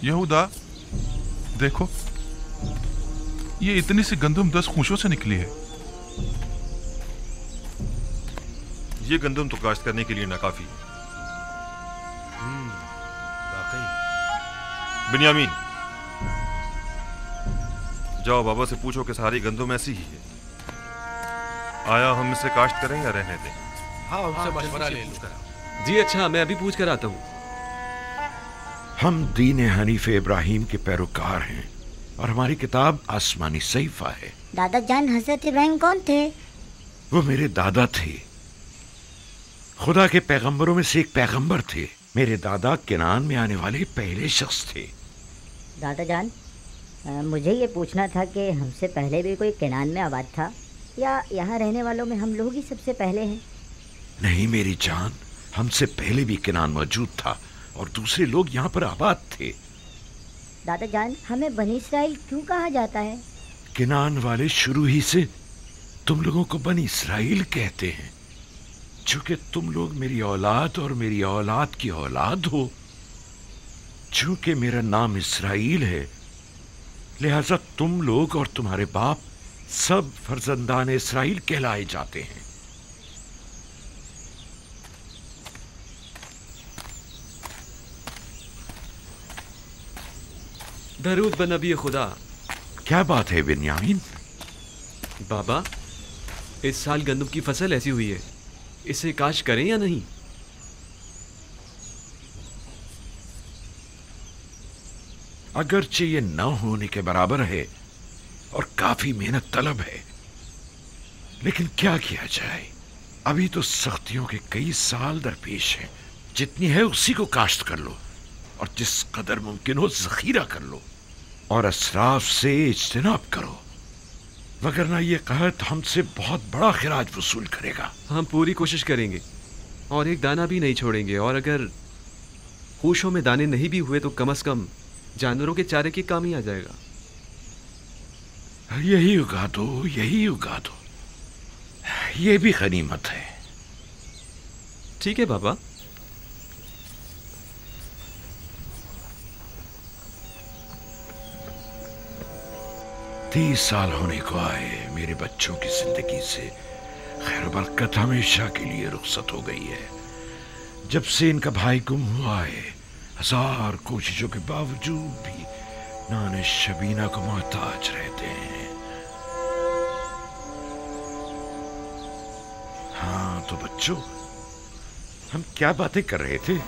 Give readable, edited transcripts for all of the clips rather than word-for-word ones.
यहूदा, देखो, ये इतनी सी गंदम 10 खूंशों से निकली है। ये गंदम तो काश्त करने के लिए नाकाफी। वाकई। बिन्यामीन, जाओ बाबा से पूछो कि सारी गंदम ऐसी ही है। आया हम इसे काश्त करें या रहने दें? हाँ, उनसे मशवरा ले लूं। जी अच्छा, मैं अभी पूछ कर आता हूँ। हम दीन हनीफ इब्राहिम के पैरोकार हैं और हमारी किताब आसमानी सहीफा है। दादा जान, हजरत इब्राहिम कौन थे? वो मेरे दादा थे, खुदा के पैगंबरों में से एक पैगंबर थे। मेरे दादा किनान में आने वाले पहले शख्स थे। दादा जान, मुझे ये पूछना था कि हमसे पहले भी कोई किनान में आबाद था या यहाँ रहने वालों में हम लोग ही सबसे पहले हैं? नहीं मेरी जान, हमसे पहले भी किनान मौजूद था और दूसरे लोग यहाँ पर आबाद थे। दादा जान, हमें बनी इसराइल क्यों कहा जाता है? किनान वाले शुरू ही से तुम लोगों को बनी इसराइल कहते हैं, चूंकि तुम लोग मेरी औलाद और मेरी औलाद की औलाद हो। चूंकि मेरा नाम इसराइल है, लिहाजा तुम लोग और तुम्हारे बाप सब फर्जंदान इसराइल कहलाए जाते हैं। दरूद बन नबी खुदा। क्या बात है बिन्यामीन? बाबा, इस साल गंदम की फसल ऐसी हुई है, इसे काश्त करें या नहीं? अगरचे ये न होने के बराबर है और काफी मेहनत तलब है, लेकिन क्या किया जाए, अभी तो सख्तियों के कई साल दरपेश हैं। जितनी है उसी को काश्त कर लो और जिस कदर मुमकिन हो जखीरा कर लो और असराफ से इज्तिनाब करो, वगरना ये कहत हमसे बहुत बड़ा खिराज वसूल करेगा। हम पूरी कोशिश करेंगे और एक दाना भी नहीं छोड़ेंगे, और अगर होशों में दाने नहीं भी हुए तो कम से कम जानवरों के चारे के काम ही आ जाएगा। यही उगा दो, यही उगा दो, ये भी गनीमत है। ठीक है बाबा। तीस साल होने को आए मेरे बच्चों की जिंदगी से खैर बरकत हमेशा के लिए रुखसत हो गई है। जब से इनका भाई गुम हुआ है, हजार कोशिशों के बावजूद भी नाने शबीना को मोहताज रहते हैं। हाँ तो बच्चों, हम क्या बातें कर रहे थे?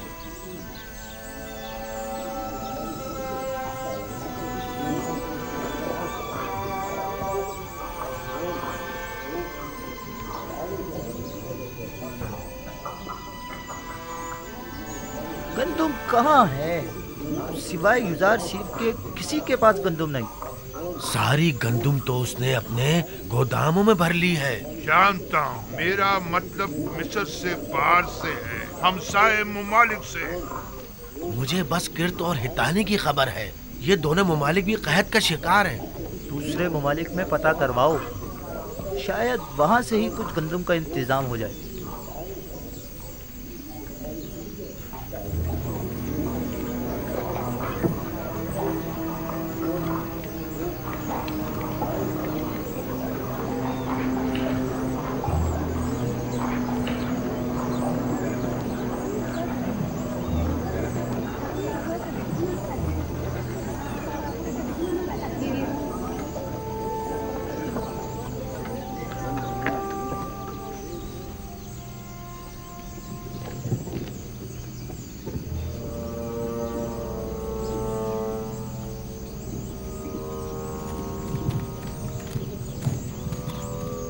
गंदुम कहाँ है? सिवाय युजार शीफ के किसी के पास गंदुम नहीं। सारी गंदुम तो उसने अपने गोदामों में भर ली है। जानता हूँ, मेरा मतलब मिस्र से, बाहर से है, हमसाए मुमालिक से। मुझे बस किर्त और हितानी की खबर है। ये दोनों मुमालिक भी कहत का शिकार हैं। दूसरे मुमालिक में पता करवाओ, शायद वहाँ से ही कुछ गंदुम का इंतजाम हो जाए।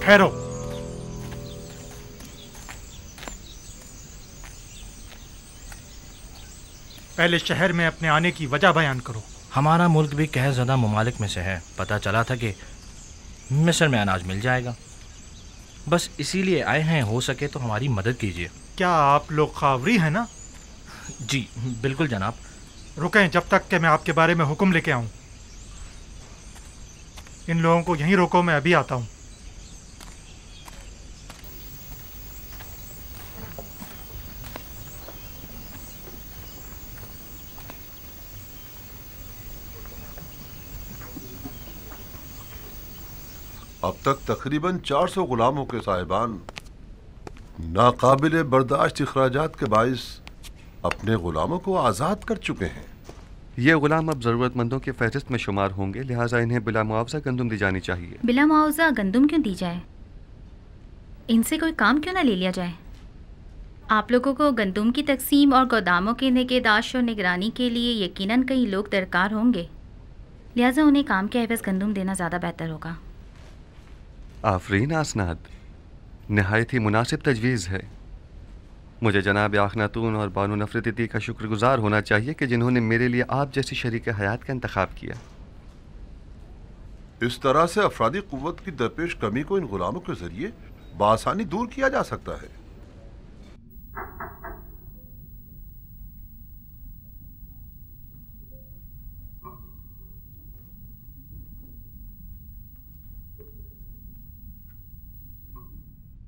ठहरो। पहले शहर में अपने आने की वजह बयान करो। हमारा मुल्क भी कहर ज़दा ममालिक में से है। पता चला था कि मिस्र में अनाज मिल जाएगा, बस इसीलिए आए हैं। हो सके तो हमारी मदद कीजिए। क्या आप लोग खावरी हैं ना? जी बिल्कुल जनाब। रुकें जब तक कि मैं आपके बारे में हुक्म लेके आऊं। इन लोगों को यहीं रोको, मैं अभी आता हूं। अब तक तकरीबन 400 गुलामों के साहिबान नाकाबिल बर्दाश्त अखराजात के बाइस अपने गुलामों को आज़ाद कर चुके हैं। ये गुलाम अब ज़रूरतमंदों की फहरिस्त में शुमार होंगे, लिहाजा इन्हें बिला मुआवजा गंदुम दी जानी चाहिए। बिला मुआवजा गंदुम क्यों दी जाए? इनसे कोई काम क्यों ना ले लिया जाए? आप लोगों को गंदुम की तकसीम और गोदामों की निगहदाश्त और निगरानी के लिए यकीनन कई लोग दरकार होंगे, लिहाजा उन्हें काम के एवज़ गंदुम देना ज़्यादा बेहतर होगा। आफरीन आसनाद, नहायत ही मुनासिब तजवीज़ है। मुझे जनाब आखनातून और बानो नफरती का शुक्रगुजार होना चाहिए कि जिन्होंने मेरे लिए आप जैसी शरीक हयात का इंतखाब किया। इस तरह से अफरादी कुव्वत की दरपेश कमी को इन गुलामों के जरिए बआसानी दूर किया जा सकता है।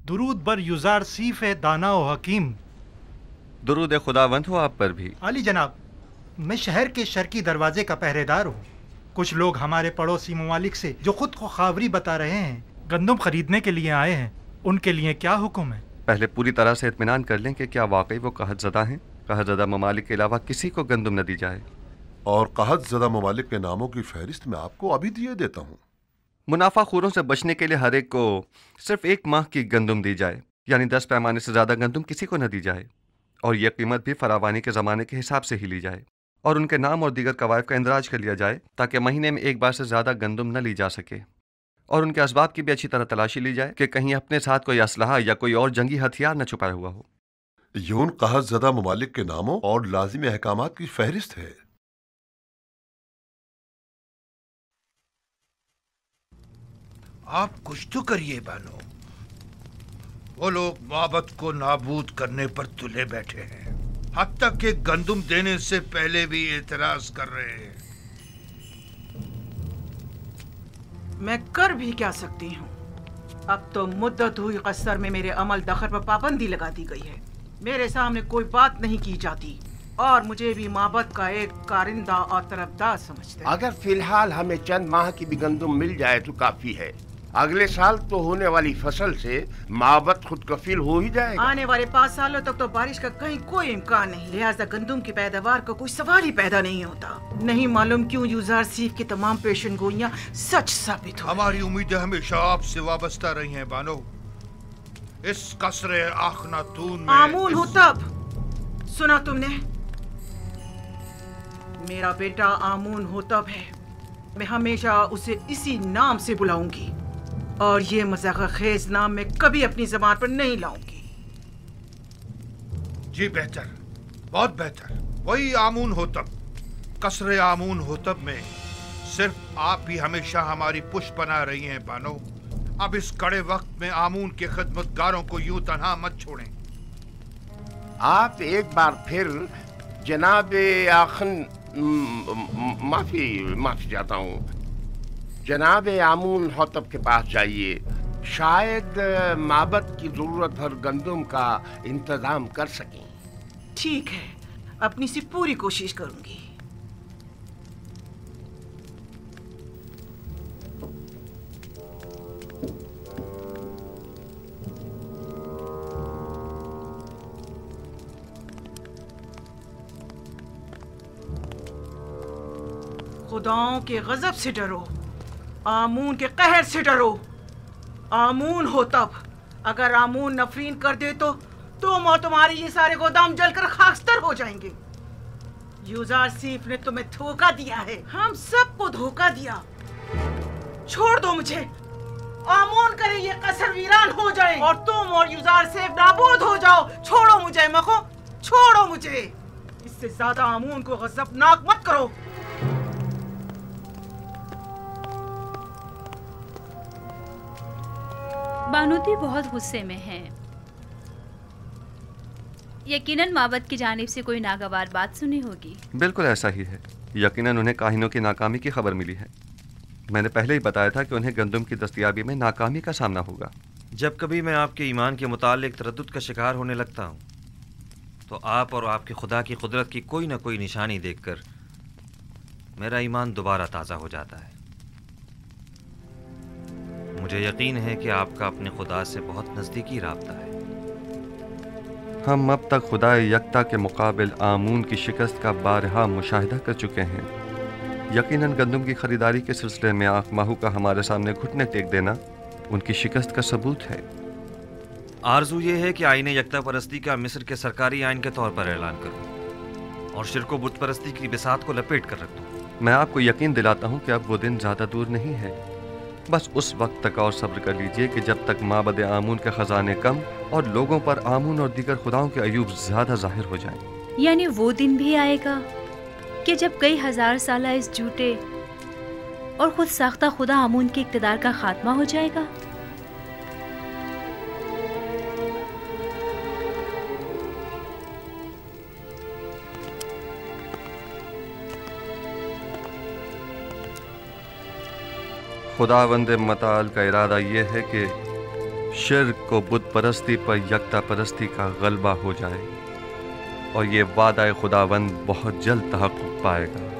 दुरूद बर युजार सीफ है दाना व हकीम। दुरूद खुदावंद हो आप पर भी। अली जनाब, मैं शहर के शर्की दरवाजे का पहरेदार हूँ। कुछ लोग हमारे पड़ोसी ममालिक से जो खुद को खावरी बता रहे हैं गंदम खरीदने के लिए आए हैं, उनके लिए क्या हुक्म है? पहले पूरी तरह से इत्मीनान कर लें कि क्या वाकई वो कहतज़दा हैं। कहतज़दा ममालिक के अलावा किसी को गंदम न दी जाए। और कहतज़दा ममालिक के नामों की फहरिस्त मैं आपको अभी दिए देता हूँ। मुनाफा खोरों से बचने के लिए हर एक को सिर्फ 1 माह की गंदुम दी जाए, यानी 10 पैमाने से ज़्यादा गंदुम किसी को न दी जाए, और यह कीमत भी फरावानी के ज़माने के हिसाब से ही ली जाए, और उनके नाम और दीगर कवायद का इंदराज कर लिया जाए ताकि महीने में एक बार से ज़्यादा गंदुम न ली जा सके, और उनके असबाब की भी अच्छी तरह तलाशी ली जाए कि कहीं अपने साथ कोई असलहा या कोई और जंगी हथियार न छुपाया हुआ हो। यून कहतज़दा ममालिक के नामों और लाजिमी अहकामात की फहरिस्त है। आप कुछ तो करिए बानो। वो लोग माबद को नाबूद करने पर तुले बैठे हैं, हत्ता के गंदुम देने से पहले भी एतराज कर रहे हैं। मैं कर भी क्या सकती हूँ? अब तो मुद्दत हुई कसर में मेरे अमल दखल पर पाबंदी लगा दी गई है। मेरे सामने कोई बात नहीं की जाती और मुझे भी माबद का एक कारिंदा और तरफदार समझते हैं। अगर फिलहाल हमें चंद माह की भी गंदुम मिल जाए तो काफी है। अगले साल तो होने वाली फसल से माबद खुद कफील हो ही जाएगा। आने वाले 5 सालों तक तो बारिश का कहीं कोई इम्कान नहीं, लिहाजा गंदुम की पैदावार का कोई सवाल ही पैदा नहीं होता। नहीं मालूम क्यों यूजार सीफ की तमाम पेशन गोइयां सच साबित हो। हमारी उम्मीदें हमेशा आपसे वाबस्ता रही हैं बानो। इस कसरे आखनातून में आमून हो तब सुना तुमने? मेरा बेटा आमून हो तब है। मैं हमेशा उसे इसी नाम से बुलाऊंगी और ये मजाक खेज नाम मैं कभी अपनी ज़बान पर नहीं लाऊंगी। जी बेहतर, बहुत बेहतर, वही आमून होतब। कसरे आमून होतब में सिर्फ आप ही हमेशा हमारी पुष्ट बना रही हैं बानो। अब इस कड़े वक्त में आमून के खिदमतगारों को यूं तन्हा मत छोड़ें। आप एक बार फिर जनाब आखन माफी चाहता हूँ, जनाब आमून होतब के पास जाइए। शायद माबद की जरूरत भर गंदुम का इंतजाम कर सकें। ठीक है, अपनी सी पूरी कोशिश करूंगी। खुदाओं के गजब से डरो, आमून के कहर से डरो। आमून हो तब, अगर आमून नफरीन कर दे तो तुम और तुम्हारे ये सारे गोदाम जलकर खाकस्तर हो जाएंगे। यूजार सीफ ने तुम्हें धोखा दिया है, हम सबको धोखा दिया। छोड़ दो मुझे, आमून करे ये कसर वीरान हो जाए और तुम और यूजार सीफ नाबूद हो जाओ। छोड़ो मुझे मखो, छोड़ो मुझे। इससे ज्यादा आमून को गजबनाक मत करो। बानोती बहुत गुस्से में हैं। यकीनन माबद की जानिब से कोई नागवार बात सुनी होगी। बिल्कुल ऐसा ही है। यकीनन उन्हें काहिनों की नाकामी की खबर मिली है। मैंने पहले ही बताया था कि उन्हें गंदुम की दस्तयाबी में नाकामी का सामना होगा। जब कभी मैं आपके ईमान के मुतालिक तरद्दुद का शिकार होने लगता हूँ तो आप और आपके खुदा की कुदरत की कोई ना कोई निशानी देखकर मेरा ईमान दोबारा ताज़ा हो जाता है। مجھے یقین ہے کہ آپ کا اپنے خدا سے بہت نزدیکی رابطہ ہے۔ ہم اب تک خدا یکتا کے مقابل آمون کی شکست کا بارہا مشاہدہ کر چکے ہیں۔ یقیناً گندم کی خریداری کے سلسلے میں آنکھ ماہو کا ہمارے سامنے گھٹنے ٹیک دینا ان کی شکست کا ثبوت ہے۔ آرزو یہ ہے کہ آئین یکتا پرستی کا مصر کے سرکاری آئین کے طور پر اعلان کروں اور شرک و بت پرستی کی بساط کو لپیٹ کر رکھ دوں۔ میں آپ کو یقین دلاتا ہوں کہ اب وہ دن زیادہ دور نہیں ہے۔ بس اس وقت تک اور صبر کر لیجئے کہ جب تک معبد آمون کے خزانے کم اور لوگوں پر آمون اور دیگر خداؤں کے عیوب زیادہ ظاہر ہو جائیں۔ یعنی وہ دن بھی آئے گا کہ جب کئی ہزار سالہ اس جھوٹے اور خود ساختہ خدا آمون کے اقتدار کا خاتمہ ہو جائے گا؟ خداوند متعال کا ارادہ یہ ہے کہ شرک و بت پرستی پر یکتا پرستی کا غلبہ ہو جائے اور یہ وعدہ خداوند بہت جلد تحقق پائے گا۔